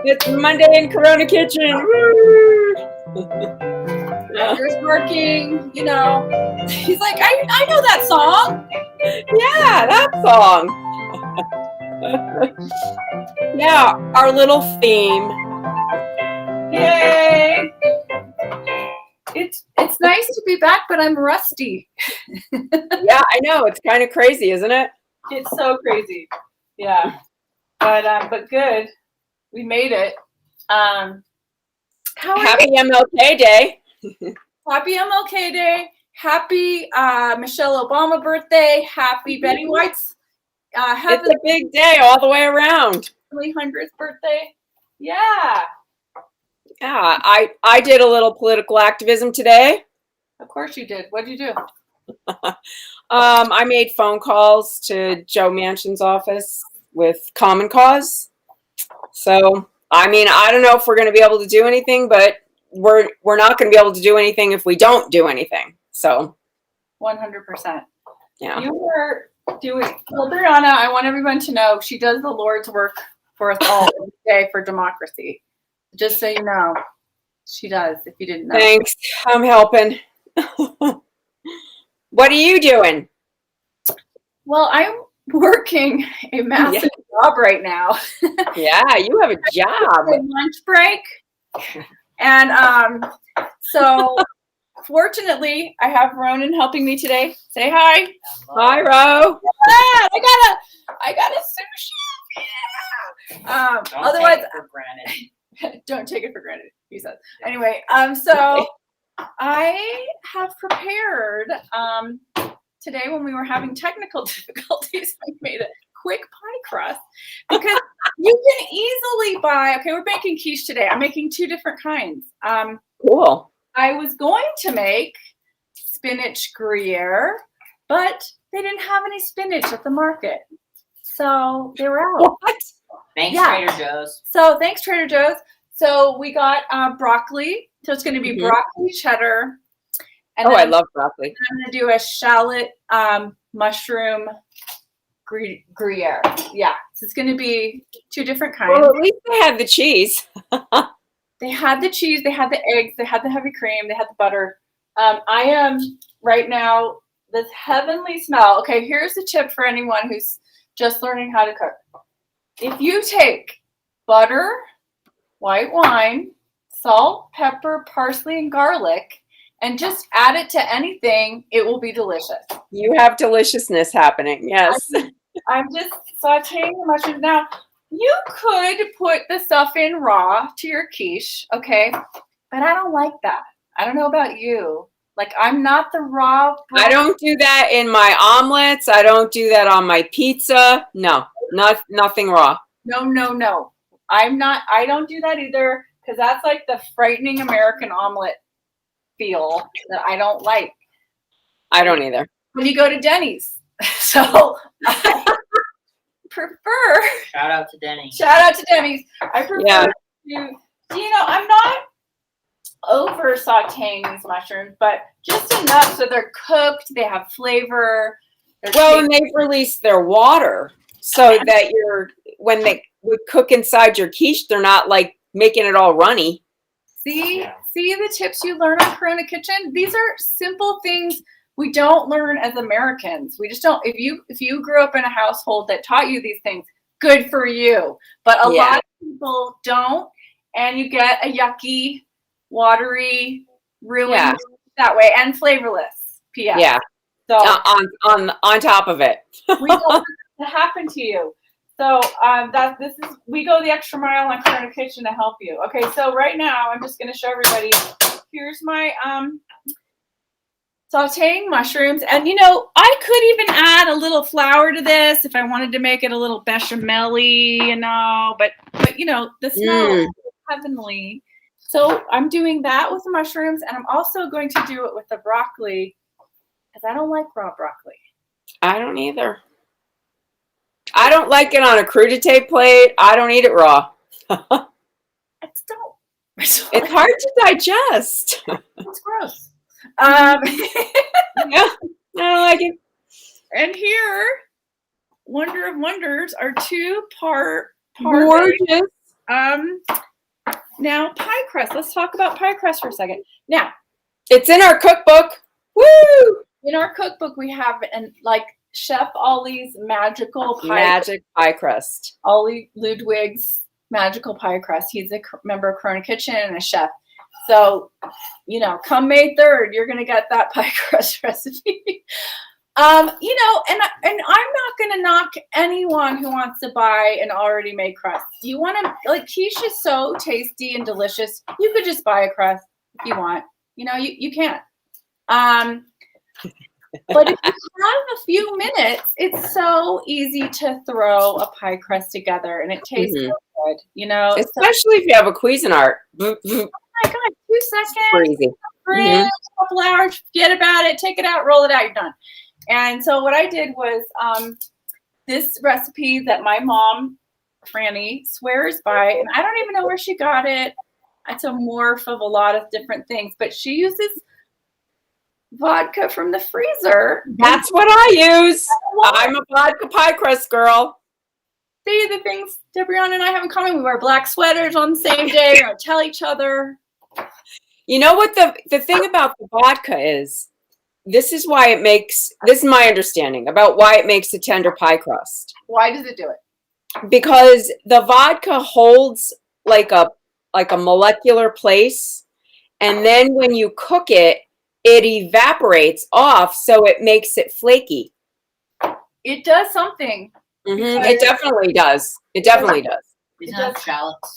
It's Monday in Corona Kitchen. Woo! Edgar's working, you know. He's like, I know that song. Yeah, that song. Yeah, our little theme. Yay! It's nice to be back, but I'm rusty. Yeah, I know. It's kind of crazy, isn't it? It's so crazy. Yeah. But good. We made it. Happy MLK Day. Happy MLK Day. Happy Michelle Obama birthday. Happy Betty White's It's a big day all the way around. 300th birthday. Yeah. Yeah, I did a little political activism today. Of course you did. What did you do? I made phone calls to Joe Manchin's office with Common Cause. So, I mean, I don't know if we're going to be able to do anything, but we're not going to be able to do anything if we don't do anything. So, 100%. Yeah. You were doing, well, Brianna, I want everyone to know she does the Lord's work for us all every day for democracy. Just so you know, she does, if you didn't know. Thanks. I'm helping. What are you doing? Well, I'm working a massive job right now. Yeah, you have a job. Lunch break. And so fortunately, I have Ronan helping me today. Say hi. Hi, Ro. Yeah, I got a sushi. Yeah. Otherwise, take it for granted. Don't take it for granted, he says. Anyway, so I have prepared today when we were having technical difficulties. I made a quick pie crust because you can easily buy. Okay, we're making quiche today. I'm making two different kinds. Cool. I was going to make spinach Gruyere, but they didn't have any spinach at the market, so they were out. What? Thanks, Trader Joe's. So thanks, Trader Joe's. So we got broccoli. So it's going to be broccoli cheddar. And I love broccoli. I'm going to do a shallot mushroom Gruyere. Yeah, so it's going to be two different kinds. Well, at least they had the cheese. They had the cheese, they had the eggs, they had the heavy cream, they had the butter. I am right now this heavenly smell. Okay, here's a tip for anyone who's just learning how to cook. If you take butter, white wine, salt, pepper, parsley, and garlic, and just add it to anything, it will be delicious. You have deliciousness happening, yes. I'm just sauteing the mushrooms. Now, you could put the stuff in raw to your quiche, okay? But I don't like that. I don't know about you. Like, I'm not the raw. I don't do that in my omelets. I don't do that on my pizza. No, nothing raw. No. I don't do that either because that's like the frightening American omelet feel that I don't like. I don't either. When you go to Denny's. So I prefer. Shout out to Denny's. I prefer to, I'm not over sauteing these mushrooms, but just enough so they're cooked, they have flavor. And they've released their water so that when they would cook inside your quiche, they're not like making it all runny. See the tips you learn on Corona Kitchen? These are simple things we don't learn as Americans. We just don't. If you grew up in a household that taught you these things, good for you. But a lot of people don't, and you get a yucky, watery, ruined that way, and flavorless. P.S. Yeah. So on top of it, we don't want that to happen to you. So we go the extra mile on Corona Kitchen to help you. Okay, so right now I'm just going to show everybody. Here's my sauteing mushrooms, and I could even add a little flour to this if I wanted to make it a little bechamel-y, but the smell is heavenly. So I'm doing that with the mushrooms, and I'm also going to do it with the broccoli because I don't like raw broccoli. I don't either. I don't like it on a crudité plate. I don't eat it raw. It's hard to digest. It's gross. Yeah, I don't like it. And here, wonder of wonders, are two gorgeous Now pie crust. Let's talk about pie crust for a second. Now, It's in our cookbook. Woo! in our cookbook, we have like Chef Ollie's magical pie. Magic pie crust. Ollie Ludwig's magical pie crust. He's a member of Corona Kitchen and a chef. So, you know, come May 3rd, you're gonna get that pie crust recipe. You know, and I'm not gonna knock anyone who wants to buy an already made crust. You want to, like, quiche is so tasty and delicious. You could just buy a crust if you want. You know, you can't. But if you have a few minutes, it's so easy to throw a pie crust together, and it tastes so good. You know, especially if you have a Cuisinart. Oh my God, 2 seconds. Crazy. A couple hours, forget about it, take it out, roll it out, you're done. And so what I did was this recipe that my mom, Franny, swears by, and I don't even know where she got it. It's a morph of a lot of different things, but she uses vodka from the freezer. That's what I use. I'm a vodka pie crust girl. See the things Debrianna and I have in common. We wear black sweaters on the same day. We don't tell each other. You know what the thing about the vodka is? This is why it makes, this is my understanding about why it makes a tender pie crust. Why does it do it? Because the vodka holds like a molecular place, and then when you cook it, it evaporates off, so it makes it flaky. It does something. It definitely does. It definitely does. These are shallots.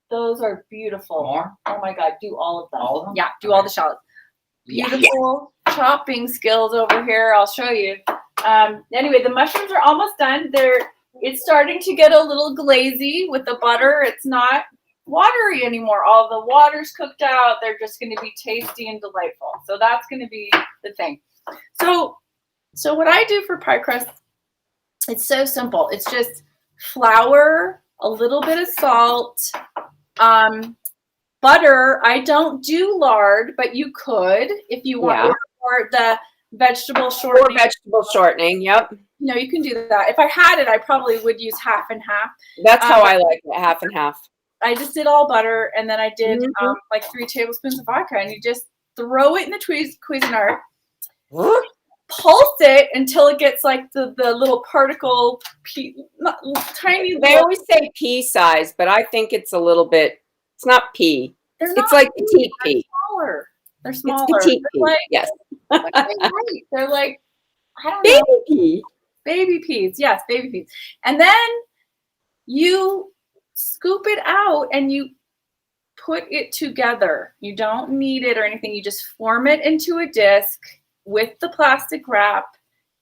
Those are beautiful. More? Oh my God, do all of them. All of them? Yeah, do all the shallots. Beautiful chopping skills over here. I'll show you. Anyway, the mushrooms are almost done. It's starting to get a little glazy with the butter. It's not watery anymore. All the water's cooked out. They're just going to be tasty and delightful. So that's going to be the thing. So what I do for pie crust, it's so simple. It's just flour, a little bit of salt, butter. I don't do lard, but you could if you want, or the vegetable shortening. Or vegetable shortening, yep. No, you can do that. If I had it, I probably would use half and half. That's how I like it, half and half. I just did all butter, and then I did like 3 tablespoons of vodka, and you just throw it in the Cuisinart, pulse it until it gets like the little particle, tiny. They always say pea size, but I think it's a little bit, it's not pea. It's like petite pea. Smaller. They're smaller. It's petite pea, like, yes. They're like, I don't know. Baby pea. Baby peas, yes, baby peas. And then you scoop it out and you put it together. You don't knead it or anything. You just form it into a disc with the plastic wrap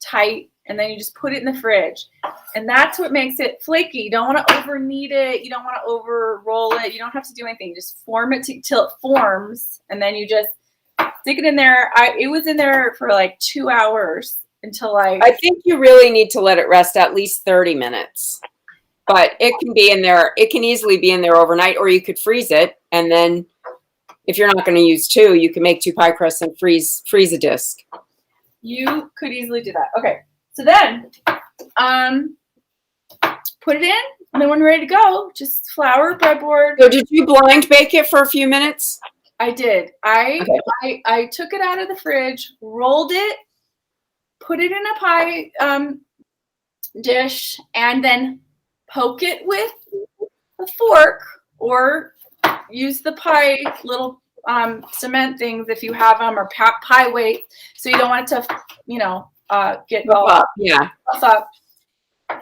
tight, and then you just put it in the fridge. And that's what makes it flaky. You don't want to over knead it. You don't want to over roll it. You don't have to do anything. You just form it till it forms, and then you just stick it in there. It was in there for like 2 hours until I think you really need to let it rest at least 30 minutes. But it can be in there. It can easily be in there overnight, or you could freeze it. And then if you're not going to use 2, you can make 2 pie crusts and freeze a disc. You could easily do that. Okay. So then put it in, and then when we're ready to go, just flour, breadboard. So did you blind bake it for a few minutes? I did. I took it out of the fridge, rolled it, put it in a pie dish, and then poke it with a fork, or use the pie little cement things if you have them, or pie weight, so you don't want it to, get all up. Yeah. Up.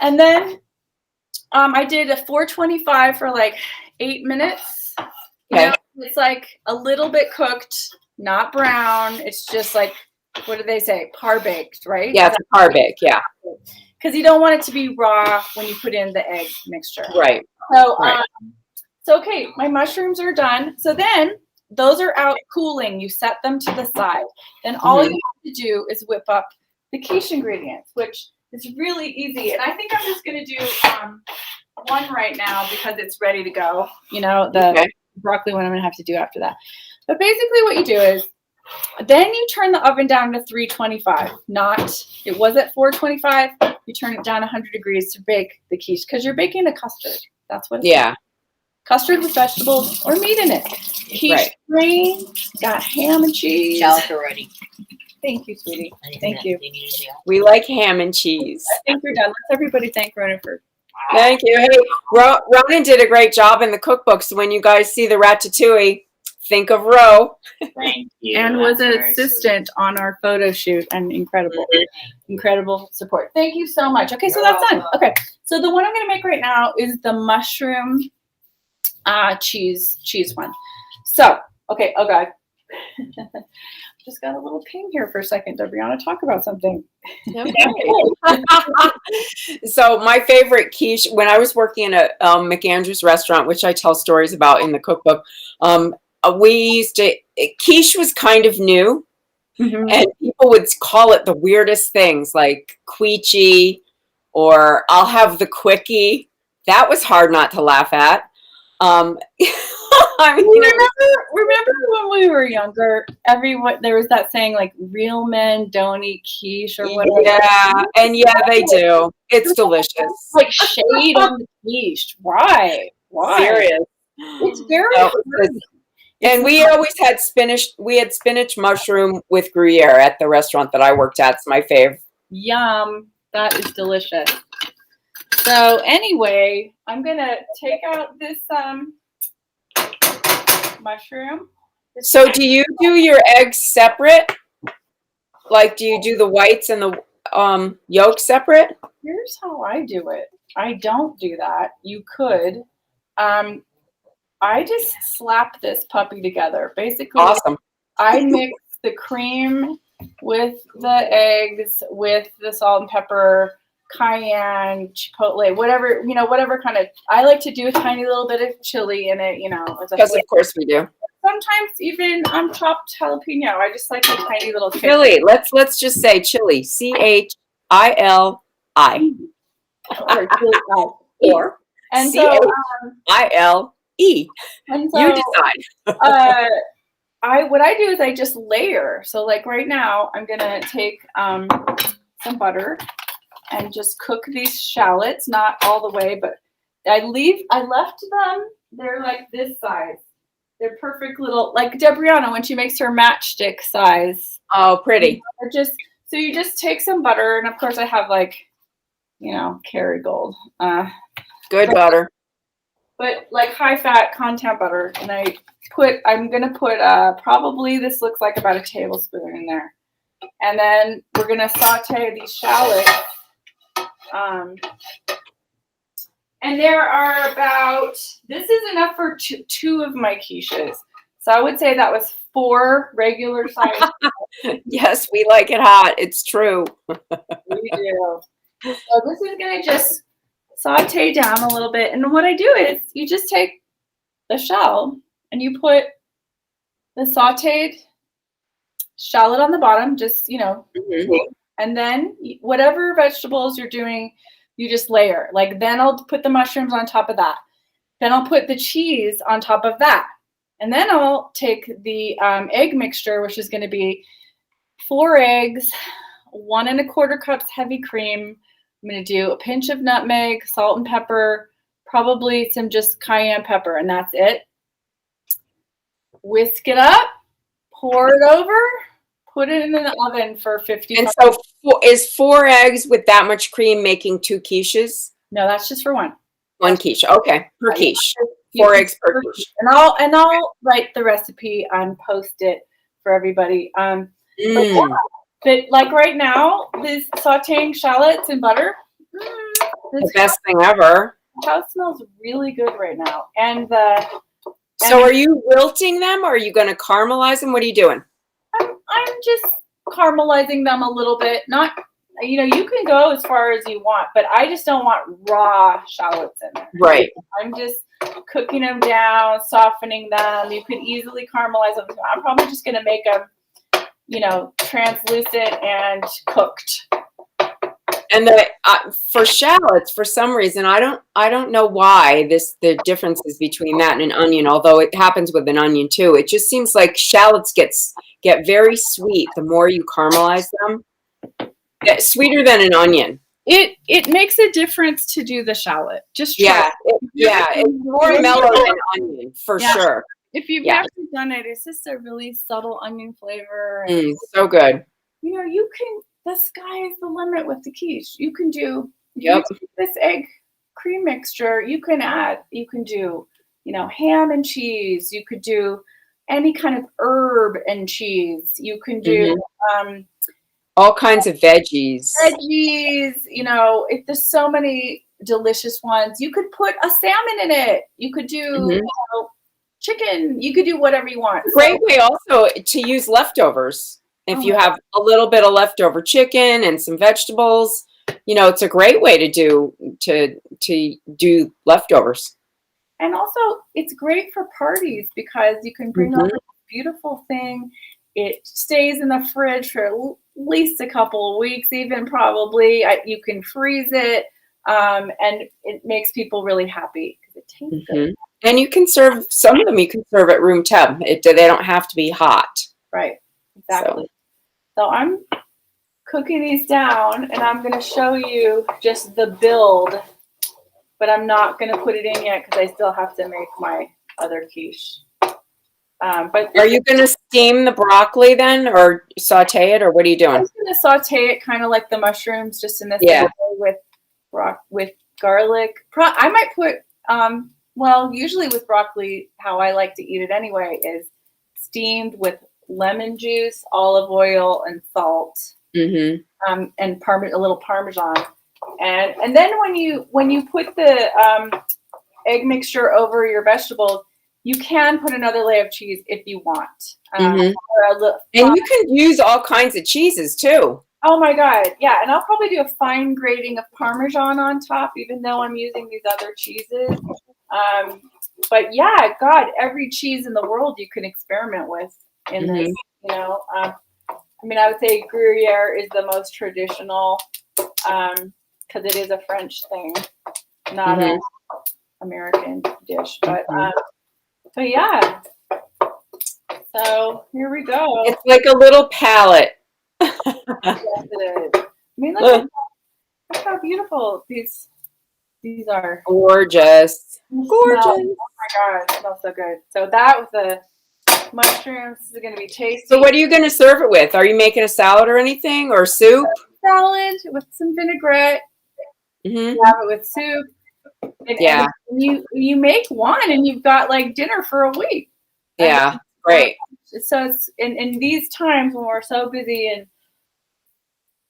And then I did a 425 for like 8 minutes. Okay. It's like a little bit cooked, not brown. It's just like, what do they say? Par baked, right? Yeah, it's a par bake, yeah. Because you don't want it to be raw when you put in the egg mixture. Right. So, okay, my mushrooms are done. So then those are out cooling. You set them to the side. Then all you have to do is whip up the quiche ingredients, which is really easy. And I think I'm just going to do one right now because it's ready to go. The broccoli one I'm going to have to do after that. But basically what you do is, then you turn the oven down to 325. It was at 425. You turn it down 100 degrees to bake the quiche, because you're baking a custard. That's what it's like. custard with vegetables or meat in it. Quiche Right. grain, got ham and cheese. Shallots are ready. Thank you, sweetie. Anything Thank that you. they need to do. We like ham and cheese. I think we're done. Let's everybody thank Ronan for. Thank you. Hey, Ronan did a great job in the cookbook. So when you guys see the ratatouille, think of Ro. Thank you. And was an That's very assistant on our photo shoot and incredible, Mhm. incredible support. Thank you so much. Okay, so You're that's done. welcome. Okay, so the one I'm gonna make right now is the mushroom cheese one. So, okay, oh God. Just got a little ping here for a second. Debrianna, talk about something. So my favorite quiche, when I was working in a McAndrews restaurant, which I tell stories about in the cookbook, we used to, quiche was kind of new, and people would call it the weirdest things like QUICHE, or I'll have the quickie. That was hard not to laugh at. I mean, Remember when we were younger, there was that saying like real men don't eat quiche or whatever. yeah, and yeah, they do. It's delicious. Like shade on the quiche. Why? Serious. It's very No, hard. and we always had spinach. We had spinach mushroom with Gruyere at the restaurant that I worked at. It's my fave. Yum. That is delicious. So anyway, I'm gonna take out this mushroom. So do you do your eggs separate? Like, do you do the whites and the yolk separate? Here's how I do it. I don't do that. You could. I just slap this puppy together. Basically, Awesome. I mix the cream with the eggs, with the salt and pepper, cayenne, chipotle, whatever kind of. I like to do a tiny little bit of chili in it, Because of course we do. Sometimes even chopped jalapeno. I just like a tiny little kick. Chili. Let's just say chili. CHILI. Or And so, CHILE. and so You decide. what I do is I just layer. So like right now, I'm gonna take some butter and just cook these shallots, not all the way, but I left them. They're like this size. They're perfect little, like Debrianna when she makes her matchstick size. Oh, pretty. So you just take some butter, and of course I have like, Kerrygold. Good butter. But like high fat content butter, and I'm gonna put probably this looks like about a tablespoon in there, and then we're gonna saute these shallots. And there are this is enough for two of my quiches. So I would say that was 4 regular size. Yes, we like it hot. It's true. We do. So this is gonna just saute down a little bit. And what I do is you just take the shell and you put the sauteed shallot on the bottom, just, and then whatever vegetables you're doing, you just layer. Like then I'll put the mushrooms on top of that. Then I'll put the cheese on top of that. And then I'll take the egg mixture, which is going to be 4 eggs, 1 1/4 cups heavy cream. I'm going to do a pinch of nutmeg, salt and pepper, probably some just cayenne pepper, and that's it. Whisk it up, pour it over, put it in the oven for 50 And minutes. so is 4 eggs with that much cream making 2 quiches? No, that's just for 1. 1 quiche. Okay, per quiche. 4 eggs per quiche. And I'll write the recipe and post it for everybody. But like right now, this sauteing shallots in butter, The best thing ever. the house smells really good right now. And So are you wilting them, or are you going to caramelize them? What are you doing? I'm just caramelizing them a little bit. Not, you can go as far as you want, but I just don't want raw shallots in there. Right. I'm just cooking them down, softening them. You could easily caramelize them. I'm probably just going to make them, translucent and cooked. And for shallots, for some reason, I don't know why the differences between that and an onion, although it happens with an onion too. It just seems like shallots get very sweet the more you caramelize them. Sweeter than an onion. It makes a difference to do the shallot. Just try. It's more mellow than onion for sure. If you've never done it, it's just a really subtle onion flavor. So good. You know, the sky is the limit with the quiche. You can do this egg cream mixture. You can do, you know, ham and cheese. You could do any kind of herb and cheese. You can do all kinds of veggies. You know, there's so many delicious ones. You could put a salmon in it. You could do you know, chicken. You could do whatever you want. Great way also to use leftovers. If you have a little bit of leftover chicken and some vegetables, you know, it's a great way to do leftovers. And also, it's great for parties because you can bring over this beautiful thing. It stays in the fridge for at least a couple of weeks, even probably. You can freeze it, and it makes people really happy because it tastes good. And you can serve some of them. You can serve at room temp. They don't have to be hot. Right. Exactly. So I'm cooking these down, and I'm going to show you just the build, but I'm not going to put it in yet because I still have to make my other quiche. But are you going to steam the broccoli then, or saute it, or what are you doing? I'm going to saute it kind of like the mushrooms, just in this way with garlic. I might put usually with broccoli, how I like to eat it anyway is steamed with lemon juice, olive oil, and salt, and a little Parmesan, and then when you put the egg mixture over your vegetables, you can put another layer of cheese if you want. And you can use all kinds of cheeses too. Oh my God, yeah, and I'll probably do a fine grating of Parmesan on top, even though I'm using these other cheeses. But yeah, God, every cheese in the world you can experiment with in this, you know. I mean, I would say Gruyere is the most traditional because it is a French thing, not an American dish. But yeah. So here we go. It's like a little palette. Yes, it is. I mean, look how beautiful these are. Gorgeous. Gorgeous. Oh my God, it smells so good. So that with the mushrooms is going to be tasty. So what are you going to serve it with? Are you making a salad or anything, or soup? Salad with some vinaigrette. You have it with soup. And you make one and you've got like dinner for a week. Yeah, great. So it's in these times when we're so busy and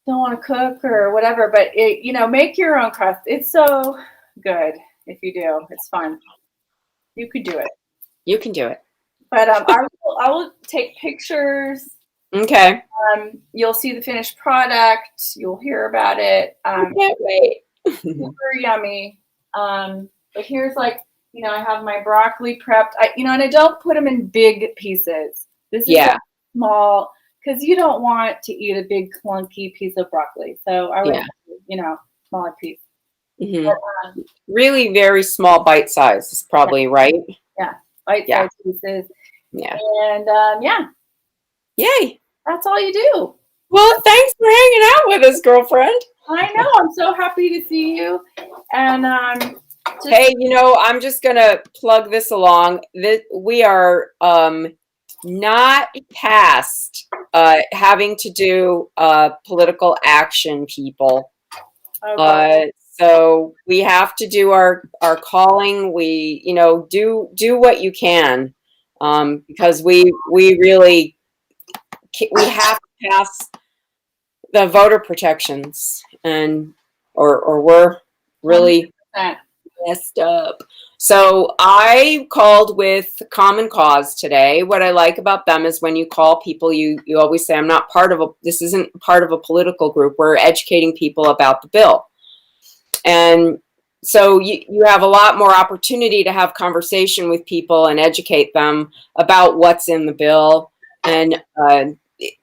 don't want to cook or whatever, but make your own crust. It's so good if you do. It's fun. You could do it. You can do it. But I will take pictures. Okay. You'll see the finished product. You'll hear about it. I can't wait. Super yummy. But here's like, I have my broccoli prepped. And I don't put them in big pieces. This is small because you don't want to eat a big clunky piece of broccoli. So I would, smaller piece. But, really very small bite size is probably right. Yeah, bite-sized pieces. Yeah. And yay. That's all you do. Well, thanks for hanging out with us, girlfriend. I know. I'm so happy to see you. And hey, I'm just gonna plug this along. We are not past having to do political action, people. Okay. So we have to do our calling. We do what you can because we really have to pass the voter protections or we're really 100%. Messed up. So I called with Common Cause today. What I like about them is when you call people, you always say, this isn't part of a political group. We're educating people about the bill. And so you have a lot more opportunity to have conversation with people and educate them about what's in the bill. And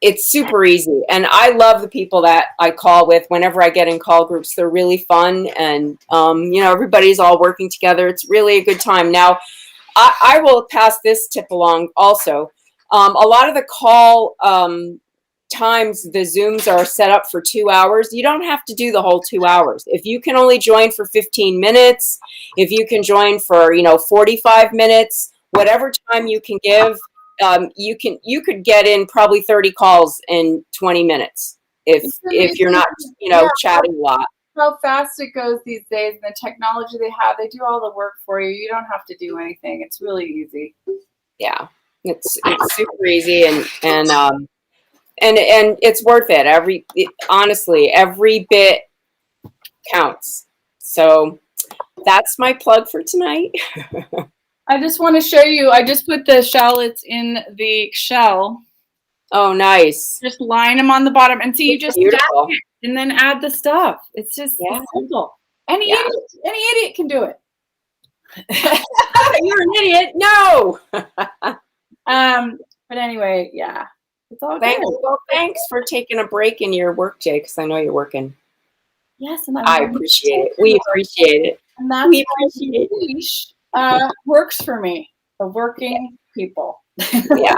it's super easy. And I love the people that I call with whenever I get in call groups. They're really fun. And, everybody's all working together. It's really a good time. Now, I will pass this tip along also. A lot of the call times the Zooms are set up for 2 hours. You don't have to do the whole 2 hours. If you can only join for 15 minutes, if you can join for, 45 minutes, whatever time you can give, you could get in probably 30 calls in 20 minutes if you're not, chatting a lot. How fast it goes these days, and the technology they have, they do all the work for you. You don't have to do anything. It's really easy. Yeah, it's super easy, and it's worth it. Honestly, every bit counts. So that's my plug for tonight. I just want to show you. I just put the shallots in the shell. Oh, nice. Just line them on the bottom, and see, you just stack Beautiful. it and then add the stuff. It's just it's simple. Any idiot can do it. You're an idiot. No. But anyway, yeah. It's all good. Well, thanks for taking a break in your work day, because I know you're working. Yes, and I appreciate it. We appreciate it. And that's We appreciate it. QUICHE works for me. The working people. Yeah.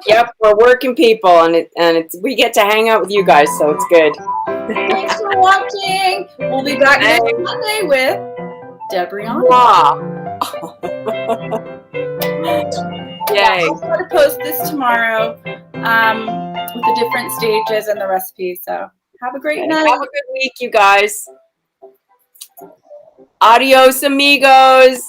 Yep, we're working people, and we get to hang out with you guys, so it's good. Thanks for watching. We'll be back next Monday with Debriana. Wow. Yay. I'll try to post this tomorrow with the different stages and the recipes. So have a great night. Have a good week, you guys. Adios, amigos.